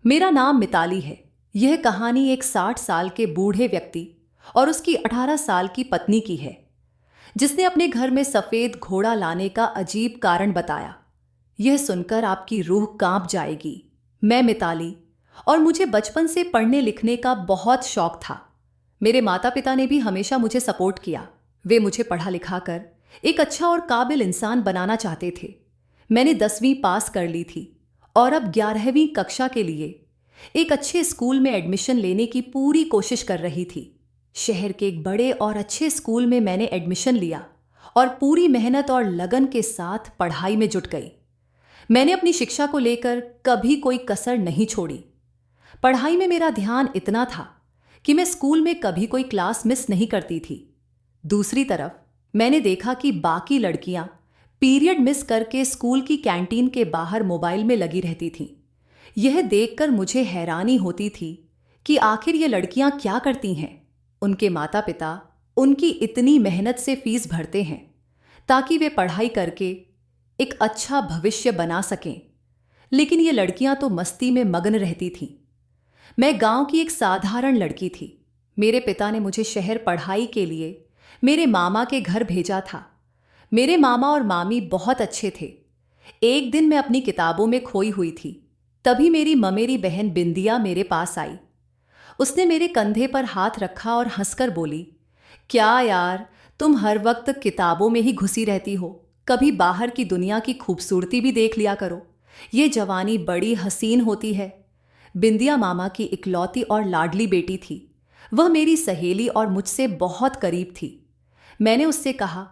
मेरा नाम मिताली है। यह कहानी एक 60 साल के बूढ़े व्यक्ति और उसकी 18 साल की पत्नी की है, जिसने अपने घर में सफेद घोड़ा लाने का अजीब कारण बताया। यह सुनकर आपकी रूह कांप जाएगी। मैं मिताली, और मुझे बचपन से पढ़ने लिखने का बहुत शौक था। मेरे माता पिता ने भी हमेशा मुझे सपोर्ट किया। वे मुझे पढ़ा लिखा कर एक अच्छा और काबिल इंसान बनाना चाहते थे। मैंने 10वीं पास कर ली थी और अब 11वीं कक्षा के लिए एक अच्छे स्कूल में एडमिशन लेने की पूरी कोशिश कर रही थी। शहर के एक बड़े और अच्छे स्कूल में मैंने एडमिशन लिया और पूरी मेहनत और लगन के साथ पढ़ाई में जुट गई। मैंने अपनी शिक्षा को लेकर कभी कोई कसर नहीं छोड़ी। पढ़ाई में मेरा ध्यान इतना था कि मैं स्कूल में कभी कोई क्लास मिस नहीं करती थी। दूसरी तरफ मैंने देखा कि बाकी लड़कियां पीरियड मिस करके स्कूल की कैंटीन के बाहर मोबाइल में लगी रहती थीं। यह देखकर मुझे हैरानी होती थी कि आखिर ये लड़कियां क्या करती हैं। उनके माता पिता उनकी इतनी मेहनत से फीस भरते हैं ताकि वे पढ़ाई करके एक अच्छा भविष्य बना सकें, लेकिन ये लड़कियां तो मस्ती में मग्न रहती थीं। मैं गांव की एक साधारण लड़की थी। मेरे पिता ने मुझे शहर पढ़ाई के लिए मेरे मामा के घर भेजा था। मेरे मामा और मामी बहुत अच्छे थे। एक दिन मैं अपनी किताबों में खोई हुई थी, तभी मेरी ममेरी बहन बिंदिया मेरे पास आई। उसने मेरे कंधे पर हाथ रखा और हंसकर बोली, क्या यार, तुम हर वक्त किताबों में ही घुसी रहती हो, कभी बाहर की दुनिया की खूबसूरती भी देख लिया करो। ये जवानी बड़ी हसीन होती है। बिंदिया मामा की इकलौती और लाडली बेटी थी। वह मेरी सहेली और मुझसे बहुत करीब थी। मैंने उससे कहा,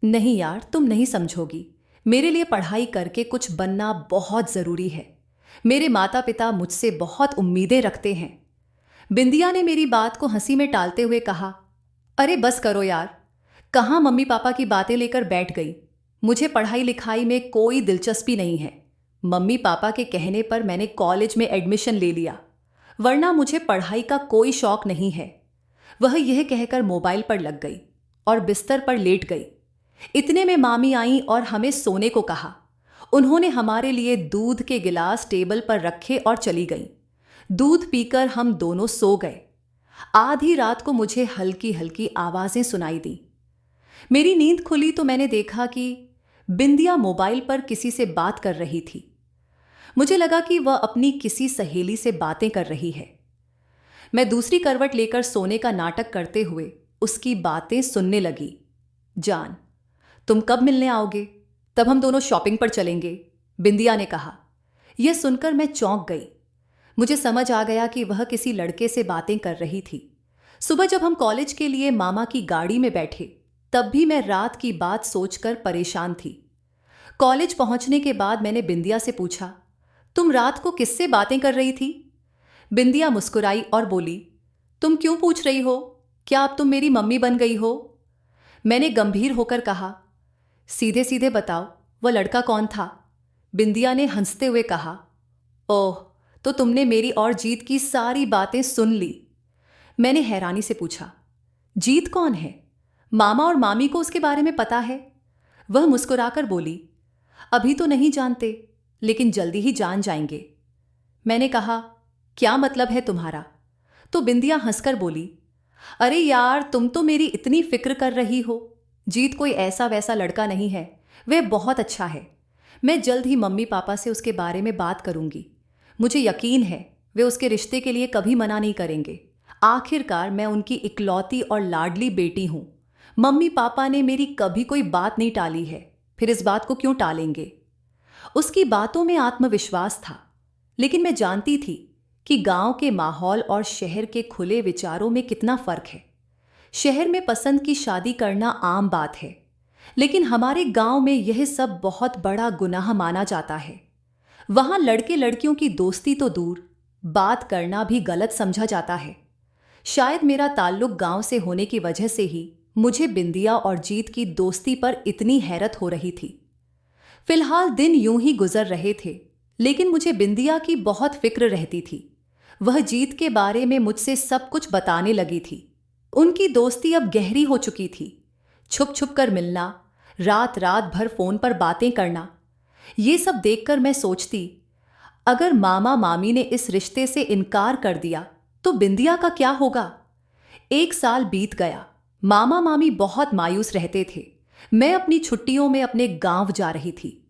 नहीं यार, तुम नहीं समझोगी। मेरे लिए पढ़ाई करके कुछ बनना बहुत ज़रूरी है। मेरे माता पिता मुझसे बहुत उम्मीदें रखते हैं। बिंदिया ने मेरी बात को हंसी में टालते हुए कहा, अरे बस करो यार, कहाँ मम्मी पापा की बातें लेकर बैठ गई। मुझे पढ़ाई लिखाई में कोई दिलचस्पी नहीं है। मम्मी पापा के कहने पर मैंने कॉलेज में एडमिशन ले लिया, वरना मुझे पढ़ाई का कोई शौक नहीं है। वह यह कहकर मोबाइल पर लग गई और बिस्तर पर लेट गई। इतने में मामी आईं और हमें सोने को कहा। उन्होंने हमारे लिए दूध के गिलास टेबल पर रखे और चली गईं। दूध पीकर हम दोनों सो गए। आधी रात को मुझे हल्की हल्की आवाजें सुनाई दी। मेरी नींद खुली तो मैंने देखा कि बिंदिया मोबाइल पर किसी से बात कर रही थी। मुझे लगा कि वह अपनी किसी सहेली से बातें कर रही है। मैं दूसरी करवट लेकर सोने का नाटक करते हुए उसकी बातें सुनने लगी। जान, तुम कब मिलने आओगे? तब हम दोनों शॉपिंग पर चलेंगे, बिंदिया ने कहा। यह सुनकर मैं चौंक गई। मुझे समझ आ गया कि वह किसी लड़के से बातें कर रही थी। सुबह जब हम कॉलेज के लिए मामा की गाड़ी में बैठे, तब भी मैं रात की बात सोचकर परेशान थी। कॉलेज पहुंचने के बाद मैंने बिंदिया से पूछा, तुम रात को किससे बातें कर रही थी? बिंदिया मुस्कुराई और बोली, तुम क्यों पूछ रही हो? क्या अब तुम मेरी मम्मी बन गई हो? मैंने गंभीर होकर कहा, सीधे सीधे बताओ, वह लड़का कौन था? बिंदिया ने हंसते हुए कहा, ओह, तो तुमने मेरी और जीत की सारी बातें सुन ली। मैंने हैरानी से पूछा, जीत कौन है? मामा और मामी को उसके बारे में पता है? वह मुस्कुराकर बोली, अभी तो नहीं जानते, लेकिन जल्दी ही जान जाएंगे। मैंने कहा, क्या मतलब है तुम्हारा? तो बिंदिया हंसकर बोली, अरे यार, तुम तो मेरी इतनी फिक्र कर रही हो। जीत कोई ऐसा वैसा लड़का नहीं है, वह बहुत अच्छा है। मैं जल्द ही मम्मी पापा से उसके बारे में बात करूंगी। मुझे यकीन है वे उसके रिश्ते के लिए कभी मना नहीं करेंगे। आखिरकार मैं उनकी इकलौती और लाडली बेटी हूं। मम्मी पापा ने मेरी कभी कोई बात नहीं टाली है, फिर इस बात को क्यों टालेंगे? उसकी बातों में आत्मविश्वास था, लेकिन मैं जानती थी कि गांव के माहौल और शहर के खुले विचारों में कितना फर्क है। शहर में पसंद की शादी करना आम बात है, लेकिन हमारे गांव में यह सब बहुत बड़ा गुनाह माना जाता है। वहां लड़के लड़कियों की दोस्ती तो दूर, बात करना भी गलत समझा जाता है। शायद मेरा ताल्लुक गांव से होने की वजह से ही मुझे बिंदिया और जीत की दोस्ती पर इतनी हैरत हो रही थी। फिलहाल दिन यूं ही गुजर रहे थे, लेकिन मुझे बिंदिया की बहुत फिक्र रहती थी। वह जीत के बारे में मुझसे सब कुछ बताने लगी थी। उनकी दोस्ती अब गहरी हो चुकी थी। छुप छुप कर मिलना, रात रात भर फोन पर बातें करना, ये सब देखकर मैं सोचती, अगर मामा मामी ने इस रिश्ते से इनकार कर दिया तो बिंदिया का क्या होगा? 1 साल बीत गया। मामा मामी बहुत मायूस रहते थे। मैं अपनी छुट्टियों में अपने गांव जा रही थी।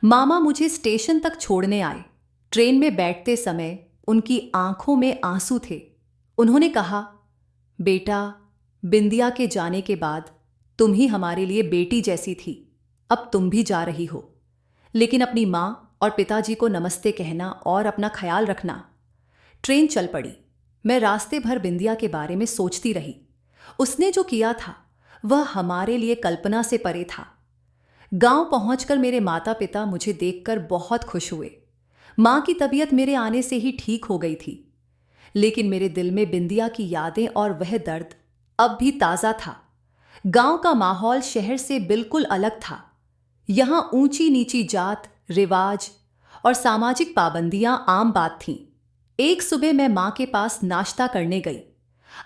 मामा मुझे स्टेशन तक छोड़ने आए। ट्रेन में बैठते समय उनकी आंखों में आंसू थे। उन्होंने कहा, बेटा, बिंदिया के जाने के बाद तुम ही हमारे लिए बेटी जैसी थी। अब तुम भी जा रही हो, लेकिन अपनी माँ और पिताजी को नमस्ते कहना और अपना ख्याल रखना। ट्रेन चल पड़ी। मैं रास्ते भर बिंदिया के बारे में सोचती रही। उसने जो किया था वह हमारे लिए कल्पना से परे था। गांव पहुंचकर मेरे माता पिता मुझे देखकर बहुत खुश हुए। माँ की तबीयत मेरे आने से ही ठीक हो गई थी, लेकिन मेरे दिल में बिंदिया की यादें और वह दर्द अब भी ताज़ा था। गांव का माहौल शहर से बिल्कुल अलग था। यहाँ ऊंची नीची जात, रिवाज और सामाजिक पाबंदियां आम बात थीं। एक सुबह मैं माँ के पास नाश्ता करने गई।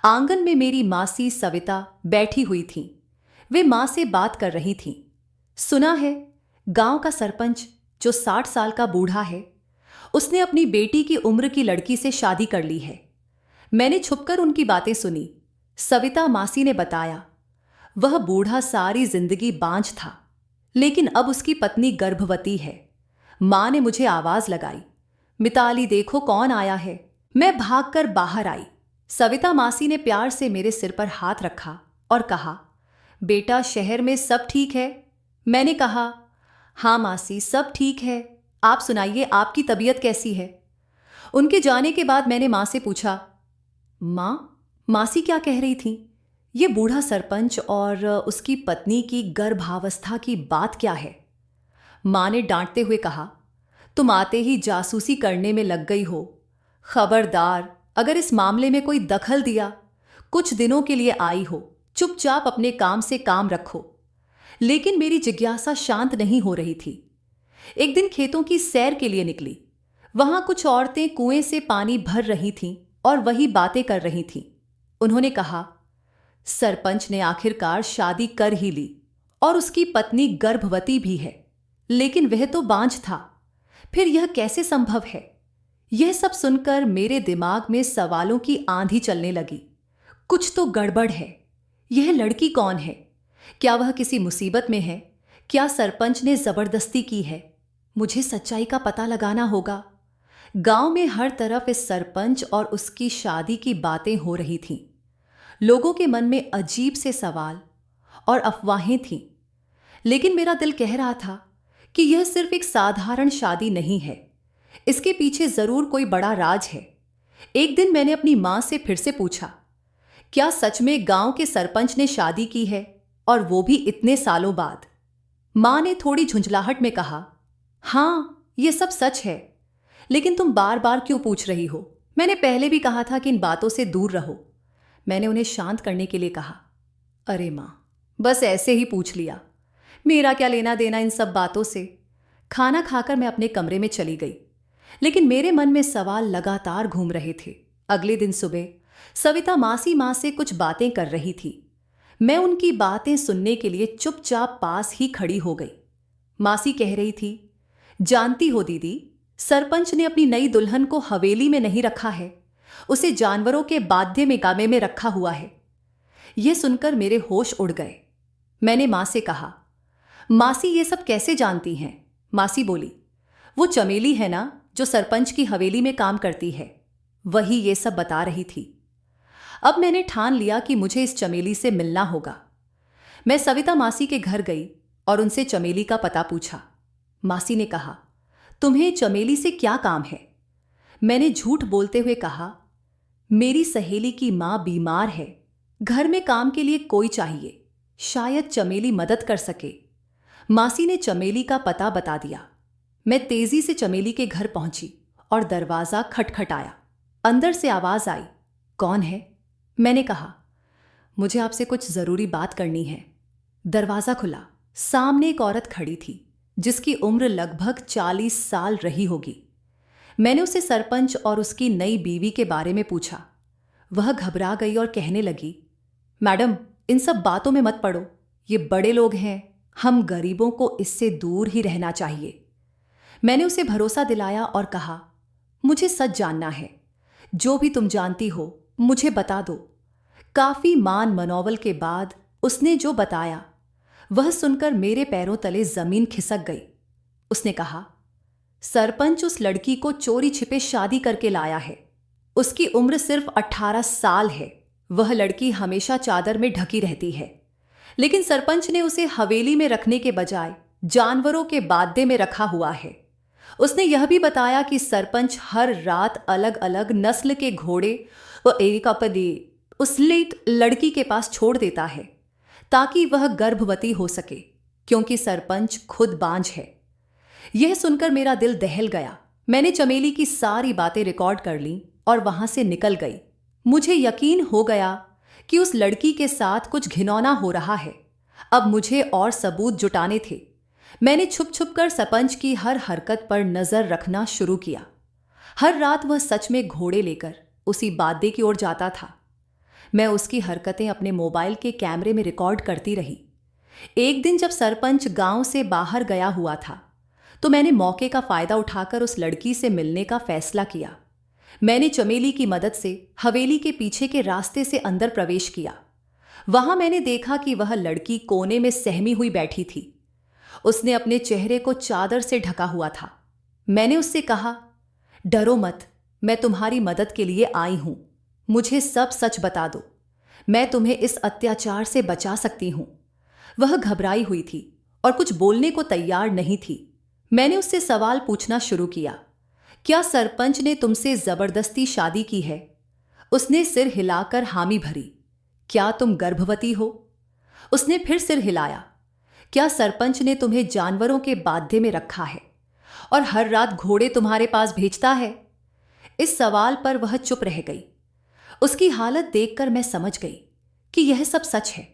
आंगन में मेरी मासी सविता बैठी हुई थीं। वे माँ से बात कर रही थीं। सुना है, गांव का सरपंच, जो 60 साल का बूढ़ा है, उसने अपनी बेटी की उम्र की लड़की से शादी कर ली है। मैंने छुपकर उनकी बातें सुनी। सविता मासी ने बताया, वह बूढ़ा सारी जिंदगी बांझ था, लेकिन अब उसकी पत्नी गर्भवती है। मां ने मुझे आवाज लगाई, मिताली देखो कौन आया है। मैं भागकर बाहर आई। सविता मासी ने प्यार से मेरे सिर पर हाथ रखा और कहा, बेटा, शहर में सब ठीक है? मैंने कहा, हाँ मासी, सब ठीक है। आप सुनाइए, आपकी तबीयत कैसी है? उनके जाने के बाद मैंने मां से पूछा, मासी क्या कह रही थी? ये बूढ़ा सरपंच और उसकी पत्नी की गर्भावस्था की बात क्या है? मां ने डांटते हुए कहा, तुम आते ही जासूसी करने में लग गई हो। खबरदार, अगर इस मामले में कोई दखल दिया, कुछ दिनों के लिए आई हो, चुपचाप अपने काम से काम रखो। लेकिन मेरी जिज्ञासा शांत नहीं हो रही थी। एक दिन खेतों की सैर के लिए निकली। वहां कुछ औरतें कुएं से पानी भर रही थीं और वही बातें कर रही थीं। उन्होंने कहा, सरपंच ने आखिरकार शादी कर ही ली और उसकी पत्नी गर्भवती भी है, लेकिन वह तो बांझ था। फिर यह कैसे संभव है? यह सब सुनकर मेरे दिमाग में सवालों की आंधी चलने लगी। कुछ तो गड़बड़ है। यह लड़की कौन है? क्या वह किसी मुसीबत में है? क्या सरपंच ने जबरदस्ती की है? मुझे सच्चाई का पता लगाना होगा। गांव में हर तरफ इस सरपंच और उसकी शादी की बातें हो रही थीं। लोगों के मन में अजीब से सवाल और अफवाहें थीं, लेकिन मेरा दिल कह रहा था कि यह सिर्फ एक साधारण शादी नहीं है। इसके पीछे जरूर कोई बड़ा राज है। एक दिन मैंने अपनी मां से फिर से पूछा, क्या सच में गांव के सरपंच ने शादी की है, और वो भी इतने सालों बाद? मां ने थोड़ी झुंझलाहट में कहा, हाँ, ये सब सच है, लेकिन तुम बार बार क्यों पूछ रही हो? मैंने पहले भी कहा था कि इन बातों से दूर रहो। मैंने उन्हें शांत करने के लिए कहा, अरे मां, बस ऐसे ही पूछ लिया। मेरा क्या लेना देना इन सब बातों से। खाना खाकर मैं अपने कमरे में चली गई, लेकिन मेरे मन में सवाल लगातार घूम रहे थे। अगले दिन सुबह सविता मासी मां से कुछ बातें कर रही थी। मैं उनकी बातें सुनने के लिए चुपचाप पास ही खड़ी हो गई। मासी कह रही थी, जानती हो दीदी, सरपंच ने अपनी नई दुल्हन को हवेली में नहीं रखा है, उसे जानवरों के बाध्य में गामे में रखा हुआ है। यह सुनकर मेरे होश उड़ गए। मैंने मां से कहा, मासी ये सब कैसे जानती हैं? मासी बोली, वो चमेली है ना, जो सरपंच की हवेली में काम करती है, वही ये सब बता रही थी। अब मैंने ठान लिया कि मुझे इस चमेली से मिलना होगा। मैं सविता मासी के घर गई और उनसे चमेली का पता पूछा। मासी ने कहा, तुम्हें चमेली से क्या काम है? मैंने झूठ बोलते हुए कहा, मेरी सहेली की मां बीमार है, घर में काम के लिए कोई चाहिए, शायद चमेली मदद कर सके। मासी ने चमेली का पता बता दिया। मैं तेजी से चमेली के घर पहुंची और दरवाजा खटखटाया। अंदर से आवाज आई, कौन है? मैंने कहा, मुझे आपसे कुछ जरूरी बात करनी है। दरवाजा खुला। सामने एक औरत खड़ी थी, जिसकी उम्र लगभग 40 साल रही होगी। मैंने उसे सरपंच और उसकी नई बीवी के बारे में पूछा। वह घबरा गई और कहने लगी, मैडम, इन सब बातों में मत पड़ो, ये बड़े लोग हैं, हम गरीबों को इससे दूर ही रहना चाहिए। मैंने उसे भरोसा दिलाया और कहा, मुझे सच जानना है। जो भी तुम जानती हो मुझे बता दो। काफी मान मनोवल के बाद उसने जो बताया वह सुनकर मेरे पैरों तले जमीन खिसक गई। उसने कहा, सरपंच उस लड़की को चोरी छिपे शादी करके लाया है। उसकी उम्र सिर्फ 18 साल है। वह लड़की हमेशा चादर में ढकी रहती है, लेकिन सरपंच ने उसे हवेली में रखने के बजाय जानवरों के बादे में रखा हुआ है। उसने यह भी बताया कि सरपंच हर रात अलग अलग नस्ल के घोड़े और एक अपदे उस लड़की के पास छोड़ देता है ताकि वह गर्भवती हो सके, क्योंकि सरपंच खुद बांझ है। यह सुनकर मेरा दिल दहल गया। मैंने चमेली की सारी बातें रिकॉर्ड कर लीं और वहां से निकल गई। मुझे यकीन हो गया कि उस लड़की के साथ कुछ घिनौना हो रहा है। अब मुझे और सबूत जुटाने थे। मैंने छुप छुप कर सरपंच की हर हरकत पर नजर रखना शुरू किया। हर रात वह सच में घोड़े लेकर उसी बादे की ओर जाता था। मैं उसकी हरकतें अपने मोबाइल के कैमरे में रिकॉर्ड करती रही। एक दिन जब सरपंच गांव से बाहर गया हुआ था तो मैंने मौके का फायदा उठाकर उस लड़की से मिलने का फैसला किया। मैंने चमेली की मदद से हवेली के पीछे के रास्ते से अंदर प्रवेश किया। वहां मैंने देखा कि वह लड़की कोने में सहमी हुई बैठी थी। उसने अपने चेहरे को चादर से ढका हुआ था। मैंने उससे कहा, डरो मत, मैं तुम्हारी मदद के लिए आई हूं। मुझे सब सच बता दो, मैं तुम्हें इस अत्याचार से बचा सकती हूं। वह घबराई हुई थी और कुछ बोलने को तैयार नहीं थी। मैंने उससे सवाल पूछना शुरू किया, क्या सरपंच ने तुमसे जबरदस्ती शादी की है? उसने सिर हिलाकर हामी भरी। क्या तुम गर्भवती हो? उसने फिर सिर हिलाया। क्या सरपंच ने तुम्हें जानवरों के बाध्य में रखा है और हर रात घोड़े तुम्हारे पास भेजता है? इस सवाल पर वह चुप रह गई। उसकी हालत देखकर मैं समझ गई कि यह सब सच है।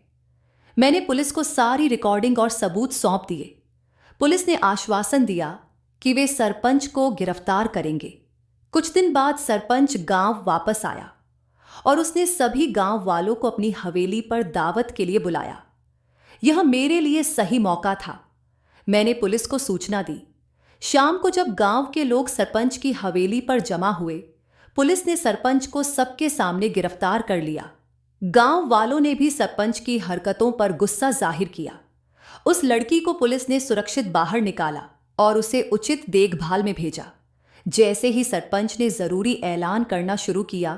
मैंने पुलिस को सारी रिकॉर्डिंग और सबूत सौंप दिए। पुलिस ने आश्वासन दिया कि वे सरपंच को गिरफ्तार करेंगे। कुछ दिन बाद सरपंच गांव वापस आया और उसने सभी गांव वालों को अपनी हवेली पर दावत के लिए बुलाया। यह मेरे लिए सही मौका था। मैंने पुलिस को सूचना दी। शाम को जब गांव के लोग सरपंच की हवेली पर जमा हुए, पुलिस ने सरपंच को सबके सामने गिरफ्तार कर लिया। गांव वालों ने भी सरपंच की हरकतों पर गुस्सा जाहिर किया। उस लड़की को पुलिस ने सुरक्षित बाहर निकाला और उसे उचित देखभाल में भेजा। जैसे ही सरपंच ने जरूरी ऐलान करना शुरू किया,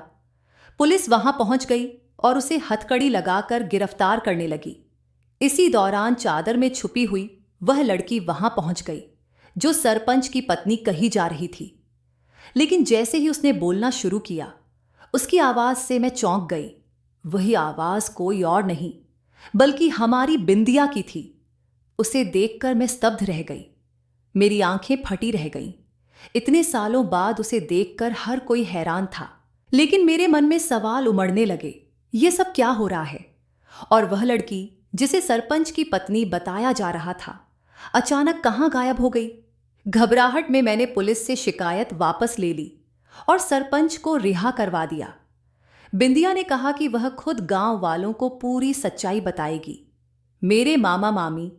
पुलिस वहां पहुंच गई और उसे हथकड़ी लगाकर गिरफ्तार करने लगी। इसी दौरान चादर में छुपी हुई वह लड़की वहां पहुंच गई जो सरपंच की पत्नी कही जा रही थी। लेकिन जैसे ही उसने बोलना शुरू किया, उसकी आवाज से मैं चौंक गई। वही आवाज कोई और नहीं बल्कि हमारी बिंदिया की थी। उसे देखकर मैं स्तब्ध रह गई। मेरी आंखें फटी रह गईं। इतने सालों बाद उसे देखकर हर कोई हैरान था, लेकिन मेरे मन में सवाल उमड़ने लगे, ये सब क्या हो रहा है? और वह लड़की जिसे सरपंच की पत्नी बताया जा रहा था, अचानक कहां गायब हो गई? घबराहट में मैंने पुलिस से शिकायत वापस ले ली और सरपंच को रिहा करवा दिया। बिंदिया ने कहा कि वह खुद गांव वालों को पूरी सच्चाई बताएगी। मेरे मामा मामी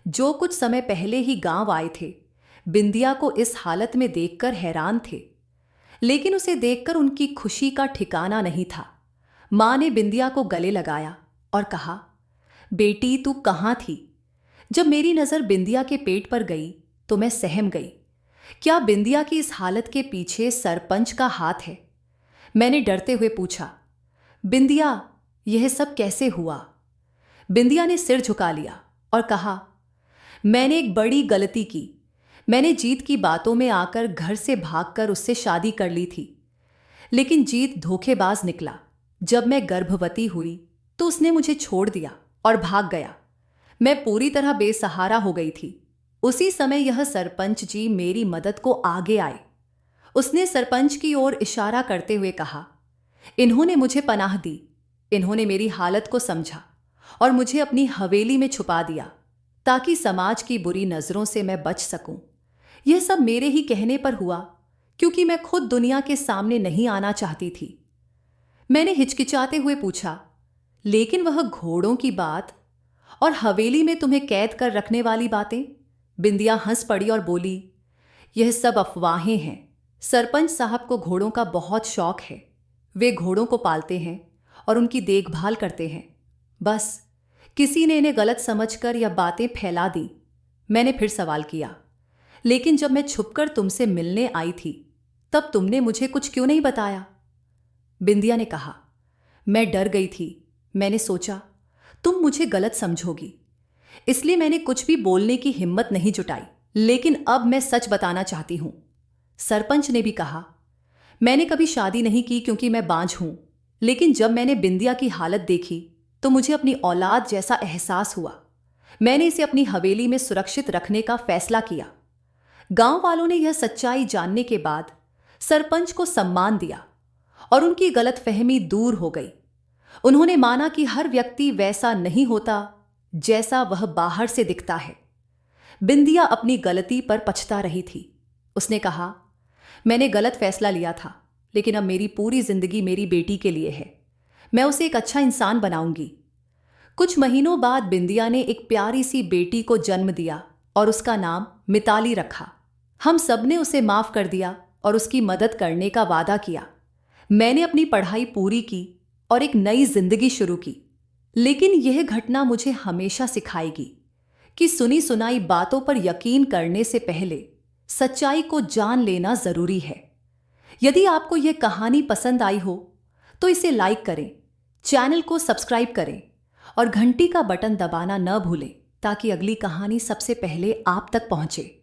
जो कुछ समय पहले ही गांव आए थे, बिंदिया को इस हालत में देखकर हैरान थे, लेकिन उसे देखकर उनकी खुशी का ठिकाना नहीं था। मां ने बिंदिया को गले लगाया और कहा, बेटी तू कहां थी? जब मेरी नजर बिंदिया के पेट पर गई तो मैं सहम गई। क्या बिंदिया की इस हालत के पीछे सरपंच का हाथ है? मैंने डरते हुए पूछा, बिंदिया यह सब कैसे हुआ? बिंदिया ने सिर झुका लिया और कहा, मैंने एक बड़ी गलती की। मैंने जीत की बातों में आकर घर से भागकर उससे शादी कर ली थी, लेकिन जीत धोखेबाज निकला। जब मैं गर्भवती हुई तो उसने मुझे छोड़ दिया और भाग गया। मैं पूरी तरह बेसहारा हो गई थी। उसी समय यह सरपंच जी मेरी मदद को आगे आए। उसने सरपंच की ओर इशारा करते हुए कहा, इन्होंने मुझे पनाह दी। इन्होंने मेरी हालत को समझा और मुझे अपनी हवेली में छुपा दिया ताकि समाज की बुरी नजरों से मैं बच सकूं। यह सब मेरे ही कहने पर हुआ, क्योंकि मैं खुद दुनिया के सामने नहीं आना चाहती थी। मैंने हिचकिचाते हुए पूछा, लेकिन वह घोड़ों की बात और हवेली में तुम्हें कैद कर रखने वाली बातें? बिंदिया हंस पड़ी और बोली, यह सब अफवाहें हैं। सरपंच साहब को घोड़ों का बहुत शौक है। वे घोड़ों को पालते हैं और उनकी देखभाल करते हैं। बस किसी ने इन्हें गलत समझकर या बातें फैला दी। मैंने फिर सवाल किया, लेकिन जब मैं छुपकर तुमसे मिलने आई थी तब तुमने मुझे कुछ क्यों नहीं बताया? बिंदिया ने कहा, मैं डर गई थी। मैंने सोचा तुम मुझे गलत समझोगी, इसलिए मैंने कुछ भी बोलने की हिम्मत नहीं जुटाई। लेकिन अब मैं सच बताना चाहती हूं। सरपंच ने भी कहा, मैंने कभी शादी नहीं की क्योंकि मैं बांझ हूं, लेकिन जब मैंने बिंदिया की हालत देखी तो मुझे अपनी औलाद जैसा एहसास हुआ। मैंने इसे अपनी हवेली में सुरक्षित रखने का फैसला किया। गांव वालों ने यह सच्चाई जानने के बाद सरपंच को सम्मान दिया और उनकी गलतफहमी दूर हो गई। उन्होंने माना कि हर व्यक्ति वैसा नहीं होता जैसा वह बाहर से दिखता है। बिंदिया अपनी गलती पर पछता रही थी। उसने कहा, मैंने गलत फैसला लिया था, लेकिन अब मेरी पूरी जिंदगी मेरी बेटी के लिए है। मैं उसे एक अच्छा इंसान बनाऊंगी। कुछ महीनों बाद बिंदिया ने एक प्यारी सी बेटी को जन्म दिया और उसका नाम मिताली रखा। हम सब ने उसे माफ कर दिया और उसकी मदद करने का वादा किया। मैंने अपनी पढ़ाई पूरी की और एक नई जिंदगी शुरू की। लेकिन यह घटना मुझे हमेशा सिखाएगी कि सुनी सुनाई बातों पर यकीन करने से पहले सच्चाई को जान लेना जरूरी है। यदि आपको यह कहानी पसंद आई हो तो इसे लाइक करें, चैनल को सब्सक्राइब करें और घंटी का बटन दबाना न भूलें ताकि अगली कहानी सबसे पहले आप तक पहुंचे।